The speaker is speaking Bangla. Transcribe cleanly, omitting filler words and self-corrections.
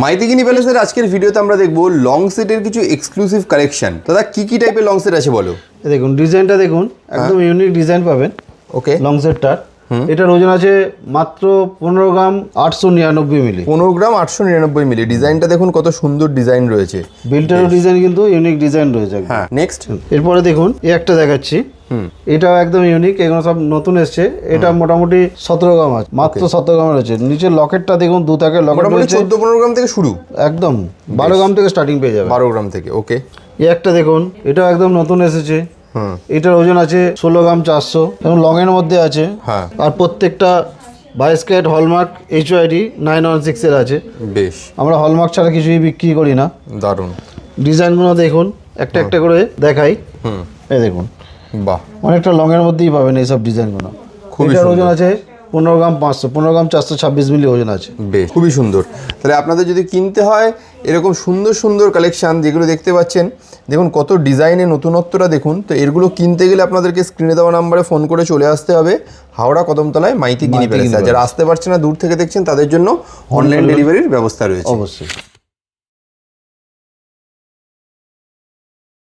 মাইতিগিনি প্যালেসের আজকের ভিডিওতে আমরা দেখব লং সেটের কিছু এক্সক্লুসিভ কালেকশন। দাদা কি টাইপের লং সেট আছে বলো। দেখুন ডিজাইনটা দেখুন, একদম ইউনিক ডিজাইন পাবেন। ওকে, লং সেটটার এটার ওজন আছে মাত্র 15 গ্রাম 899 মিলি। 15 গ্রাম 899 মিলি। ডিজাইনটা দেখুন কত সুন্দর ডিজাইন রয়েছে, বিল্টারও ডিজাইন কিন্তু ইউনিক ডিজাইন রয়েছে। হ্যাঁ, নেক্সট এরপরে দেখুন এই একটা দেখাচ্ছি, এটাও একদম ইউনিক, এগুলো সব নতুন এসছে। এটা মোটামুটি 17 গ্রাম আছে, মাত্র 17 গ্রাম রয়েছে। নিচের লকেটটা দেখুন, দু তাকের লকেট রয়েছে। 14-15 গ্রাম থেকে শুরু, একদম 12 গ্রাম থেকে স্টার্টিং পেয়ে যাবে। 12 গ্রাম থেকে। ওকে, এই একটা দেখুন, এটাও একদম নতুন এসেছে। এটার ওজন আছে 16 গ্রাম 400 এবং লং এর মধ্যে আছে। হ্যাঁ, আর প্রত্যেকটা 22 ক্যারেট হলমার্ক HYD 916 এর আছে। বেশ, আমরা হলমার্ক ছাড়া কিছুই বিক্রি করি না। দারুণ ডিজাইনগুলো দেখুন, একটা একটা করে দেখাই। এই দেখুন, বাহ, অনেকটা লং এর মধ্যেই পাবেন এইসব ডিজাইনগুলো। এটার ওজন আছে 15 গ্রাম 500, 15 গ্রাম 426 মিলি ওজন আছে। বেশ, খুবই সুন্দর। তাহলে আপনাদের যদি কিনতে হয় এরকম সুন্দর সুন্দর কালেকশান যেগুলো দেখতে পাচ্ছেন, দেখুন কত ডিজাইনে নতুনত্বটা দেখুন। তো এগুলো কিনতে গেলে আপনাদেরকে স্ক্রিনে দেওয়া নাম্বারে ফোন করে চলে আসতে হবে হাওড়া কদমতলায় মাইতিগিনি প্যালেস। যারা আসতে পারছে না, দূর থেকে দেখছেন, তাদের জন্য অনলাইন ডেলিভারির ব্যবস্থা রয়েছে অবশ্যই।